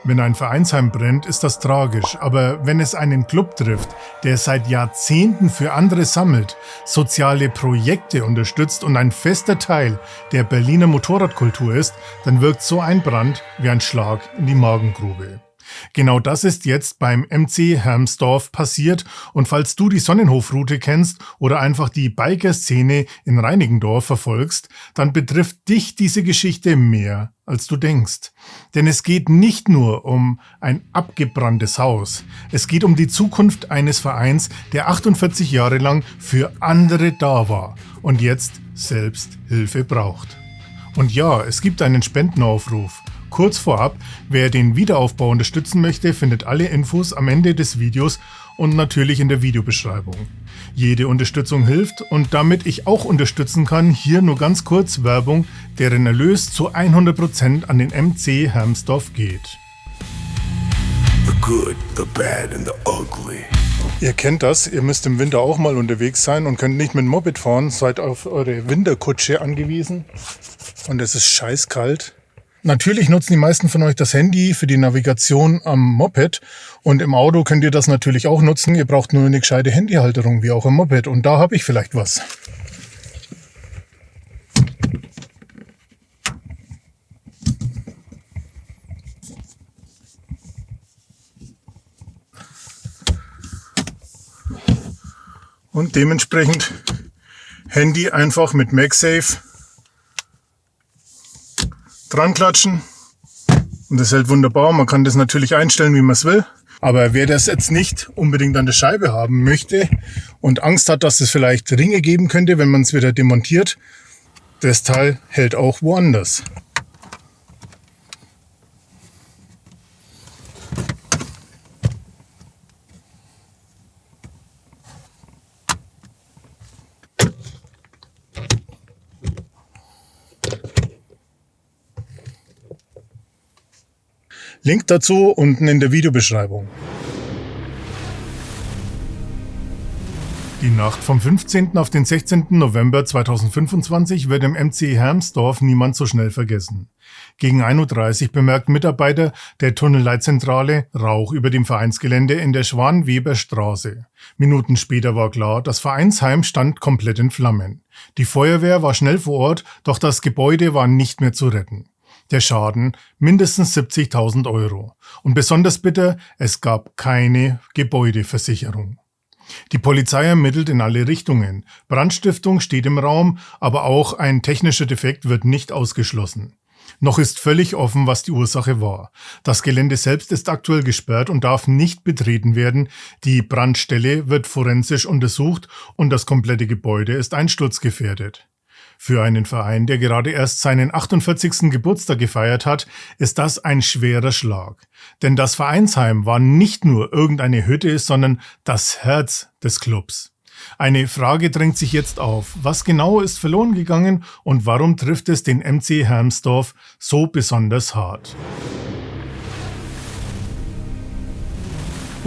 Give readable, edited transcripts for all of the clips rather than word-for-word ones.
Wenn ein Vereinsheim brennt, ist das tragisch, aber wenn es einen Club trifft, der seit Jahrzehnten für andere sammelt, soziale Projekte unterstützt und ein fester Teil der Berliner Motorradkultur ist, dann wirkt so ein Brand wie ein Schlag in die Magengrube. Genau das ist jetzt beim MC Hermsdorf passiert und falls du die Sonnenhofroute kennst oder einfach die Biker-Szene in Reinickendorf verfolgst, dann betrifft dich diese Geschichte mehr, als du denkst. Denn es geht nicht nur um ein abgebranntes Haus, es geht um die Zukunft eines Vereins, der 48 Jahre lang für andere da war und jetzt selbst Hilfe braucht. Und ja, es gibt einen Spendenaufruf. Kurz vorab, wer den Wiederaufbau unterstützen möchte, findet alle Infos am Ende des Videos und natürlich in der Videobeschreibung. Jede Unterstützung hilft und damit ich auch unterstützen kann, hier nur ganz kurz Werbung, deren Erlös zu 100% an den MC Hermsdorf geht. The good, the bad and the ugly. Ihr kennt das, ihr müsst im Winter auch mal unterwegs sein und könnt nicht mit dem Moped fahren, seid auf eure Winterkutsche angewiesen und es ist scheißkalt. Natürlich nutzen die meisten von euch das Handy für die Navigation am Moped und im Auto könnt ihr das natürlich auch nutzen. Ihr braucht nur eine gescheite Handyhalterung, wie auch im Moped und da habe ich vielleicht was. Und dementsprechend Handy einfach mit MagSafe dran klatschen und das hält wunderbar. Man kann das natürlich einstellen, wie man es will. Aber wer das jetzt nicht unbedingt an der Scheibe haben möchte und Angst hat, dass es vielleicht Ringe geben könnte, wenn man es wieder demontiert, das Teil hält auch woanders. Link dazu unten in der Videobeschreibung. Die Nacht vom 15. auf den 16. November 2025 wird im MC Hermsdorf niemand so schnell vergessen. Gegen 1:30 Uhr bemerkt Mitarbeiter der Tunnelleitzentrale Rauch über dem Vereinsgelände in der Schwan-Weber-Straße. Minuten später war klar, das Vereinsheim stand komplett in Flammen. Die Feuerwehr war schnell vor Ort, doch das Gebäude war nicht mehr zu retten. Der Schaden mindestens 70.000 Euro. Und besonders bitter, es gab keine Gebäudeversicherung. Die Polizei ermittelt in alle Richtungen. Brandstiftung steht im Raum, aber auch ein technischer Defekt wird nicht ausgeschlossen. Noch ist völlig offen, was die Ursache war. Das Gelände selbst ist aktuell gesperrt und darf nicht betreten werden. Die Brandstelle wird forensisch untersucht und das komplette Gebäude ist einsturzgefährdet. Für einen Verein, der gerade erst seinen 48. Geburtstag gefeiert hat, ist das ein schwerer Schlag. Denn das Vereinsheim war nicht nur irgendeine Hütte, sondern das Herz des Clubs. Eine Frage drängt sich jetzt auf. Was genau ist verloren gegangen und warum trifft es den MC Hermsdorf so besonders hart?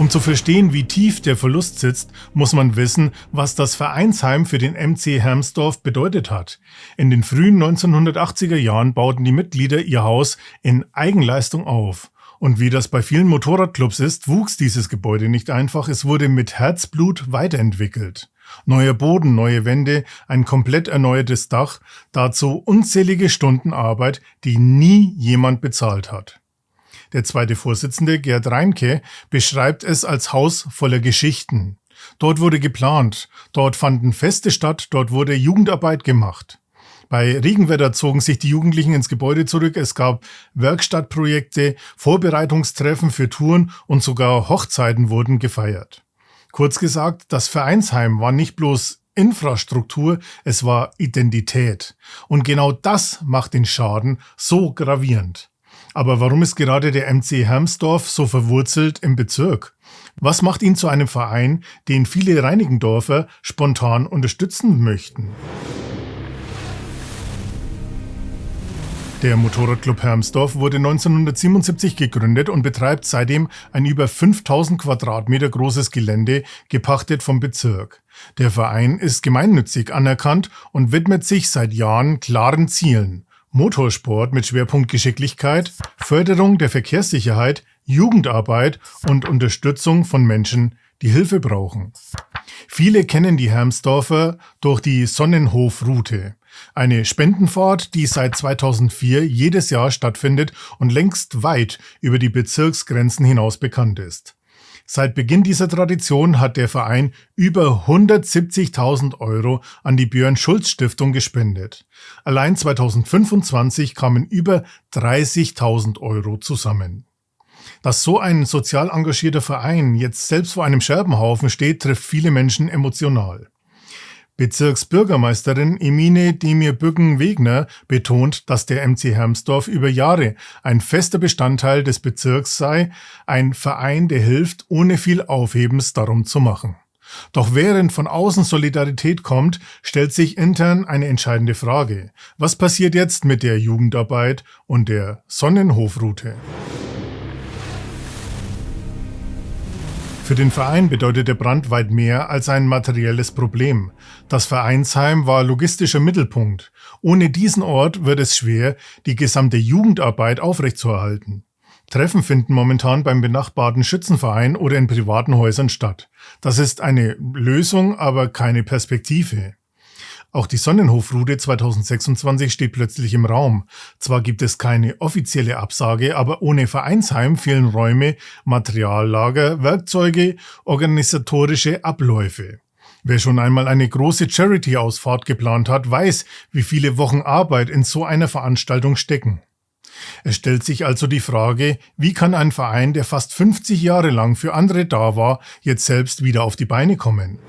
Um zu verstehen, wie tief der Verlust sitzt, muss man wissen, was das Vereinsheim für den MC Hermsdorf bedeutet hat. In den frühen 1980er Jahren bauten die Mitglieder ihr Haus in Eigenleistung auf. Und wie das bei vielen Motorradclubs ist, wuchs dieses Gebäude nicht einfach, es wurde mit Herzblut weiterentwickelt. Neuer Boden, neue Wände, ein komplett erneuertes Dach, dazu unzählige Stunden Arbeit, die nie jemand bezahlt hat. Der zweite Vorsitzende, Gerd Reinke, beschreibt es als Haus voller Geschichten. Dort wurde geplant, dort fanden Feste statt, dort wurde Jugendarbeit gemacht. Bei Regenwetter zogen sich die Jugendlichen ins Gebäude zurück, es gab Werkstattprojekte, Vorbereitungstreffen für Touren und sogar Hochzeiten wurden gefeiert. Kurz gesagt, das Vereinsheim war nicht bloß Infrastruktur, es war Identität. Und genau das macht den Schaden so gravierend. Aber warum ist gerade der MC Hermsdorf so verwurzelt im Bezirk? Was macht ihn zu einem Verein, den viele Reinickendorfer spontan unterstützen möchten? Der Motorradclub Hermsdorf wurde 1977 gegründet und betreibt seitdem ein über 5000 Quadratmeter großes Gelände, gepachtet vom Bezirk. Der Verein ist gemeinnützig anerkannt und widmet sich seit Jahren klaren Zielen. Motorsport mit Schwerpunkt Geschicklichkeit, Förderung der Verkehrssicherheit, Jugendarbeit und Unterstützung von Menschen, die Hilfe brauchen. Viele kennen die Hermsdorfer durch die Sonnenhof-Route, eine Spendenfahrt, die seit 2004 jedes Jahr stattfindet und längst weit über die Bezirksgrenzen hinaus bekannt ist. Seit Beginn dieser Tradition hat der Verein über 170.000 € an die Björn-Schulz-Stiftung gespendet. Allein 2025 kamen über 30.000 € zusammen. Dass so ein sozial engagierter Verein jetzt selbst vor einem Scherbenhaufen steht, trifft viele Menschen emotional. Bezirksbürgermeisterin Emine Demir-Büggen-Wegner betont, dass der MC Hermsdorf über Jahre ein fester Bestandteil des Bezirks sei, ein Verein, der hilft, ohne viel Aufhebens darum zu machen. Doch während von außen Solidarität kommt, stellt sich intern eine entscheidende Frage. Was passiert jetzt mit der Jugendarbeit und der Sonnenhof-Route? Für den Verein bedeutet der Brand weit mehr als ein materielles Problem. Das Vereinsheim war logistischer Mittelpunkt. Ohne diesen Ort wird es schwer, die gesamte Jugendarbeit aufrechtzuerhalten. Treffen finden momentan beim benachbarten Schützenverein oder in privaten Häusern statt. Das ist eine Lösung, aber keine Perspektive. Auch die Sonnenhof-Route 2026 steht plötzlich im Raum. Zwar gibt es keine offizielle Absage, aber ohne Vereinsheim fehlen Räume, Materiallager, Werkzeuge, organisatorische Abläufe. Wer schon einmal eine große Charity-Ausfahrt geplant hat, weiß, wie viele Wochen Arbeit in so einer Veranstaltung stecken. Es stellt sich also die Frage, wie kann ein Verein, der fast 50 Jahre lang für andere da war, jetzt selbst wieder auf die Beine kommen?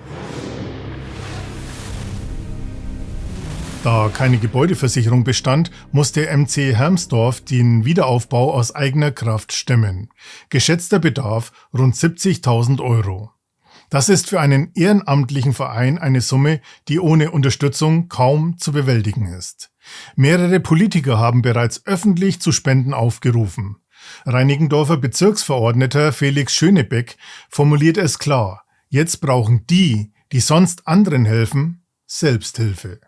Da keine Gebäudeversicherung bestand, musste MC Hermsdorf den Wiederaufbau aus eigener Kraft stemmen. Geschätzter Bedarf rund 70.000 €. Das ist für einen ehrenamtlichen Verein eine Summe, die ohne Unterstützung kaum zu bewältigen ist. Mehrere Politiker haben bereits öffentlich zu Spenden aufgerufen. Reinickendorfer Bezirksverordneter Felix Schönebeck formuliert es klar: Jetzt brauchen die, die sonst anderen helfen, Selbsthilfe.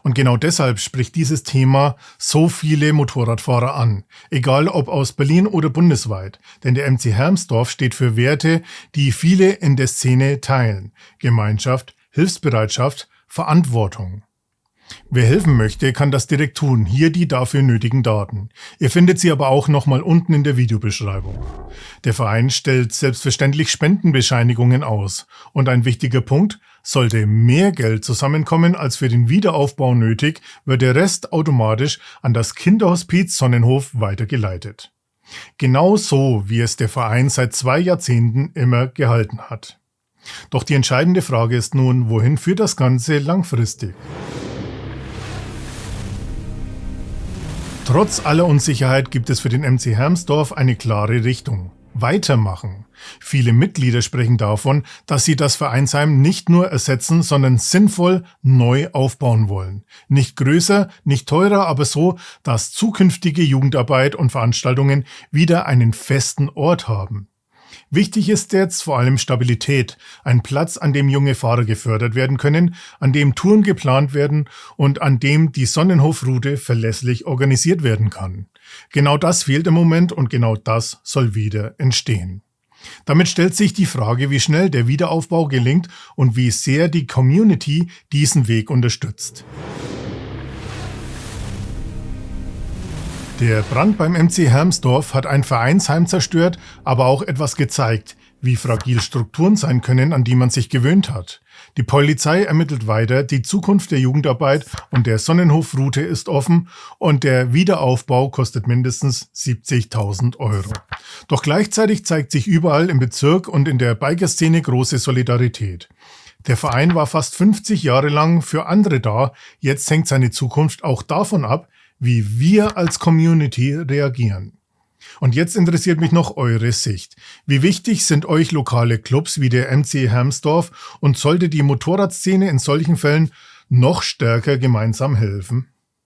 Und genau deshalb spricht dieses Thema so viele Motorradfahrer an, egal ob aus Berlin oder bundesweit, denn der MC Hermsdorf steht für Werte, die viele in der Szene teilen: Gemeinschaft, Hilfsbereitschaft, Verantwortung. Wer helfen möchte, kann das direkt tun. Hier die dafür nötigen Daten. Ihr findet sie aber auch nochmal unten in der Videobeschreibung. Der Verein stellt selbstverständlich Spendenbescheinigungen aus. Und ein wichtiger Punkt: Sollte mehr Geld zusammenkommen als für den Wiederaufbau nötig, wird der Rest automatisch an das Kinderhospiz Sonnenhof weitergeleitet. Genau so, wie es der Verein seit 2 Jahrzehnten immer gehalten hat. Doch die entscheidende Frage ist nun, wohin führt das Ganze langfristig? Trotz aller Unsicherheit gibt es für den MC Hermsdorf eine klare Richtung: Weitermachen. Viele Mitglieder sprechen davon, dass sie das Vereinsheim nicht nur ersetzen, sondern sinnvoll neu aufbauen wollen. Nicht größer, nicht teurer, aber so, dass zukünftige Jugendarbeit und Veranstaltungen wieder einen festen Ort haben. Wichtig ist jetzt vor allem Stabilität, ein Platz, an dem junge Fahrer gefördert werden können, an dem Touren geplant werden und an dem die Sonnenhof-Route verlässlich organisiert werden kann. Genau das fehlt im Moment und genau das soll wieder entstehen. Damit stellt sich die Frage, wie schnell der Wiederaufbau gelingt und wie sehr die Community diesen Weg unterstützt. Der Brand beim MC Hermsdorf hat ein Vereinsheim zerstört, aber auch etwas gezeigt, wie fragil Strukturen sein können, an die man sich gewöhnt hat. Die Polizei ermittelt weiter, die Zukunft der Jugendarbeit und der Sonnenhof-Route ist offen und der Wiederaufbau kostet mindestens 70.000 €. Doch gleichzeitig zeigt sich überall im Bezirk und in der Bikerszene große Solidarität. Der Verein war fast 50 Jahre lang für andere da, jetzt hängt seine Zukunft auch davon ab, wie wir als Community reagieren. Und jetzt interessiert mich noch eure Sicht. Wie wichtig sind euch lokale Clubs wie der MC Hermsdorf und sollte die Motorradszene in solchen Fällen noch stärker gemeinsam helfen?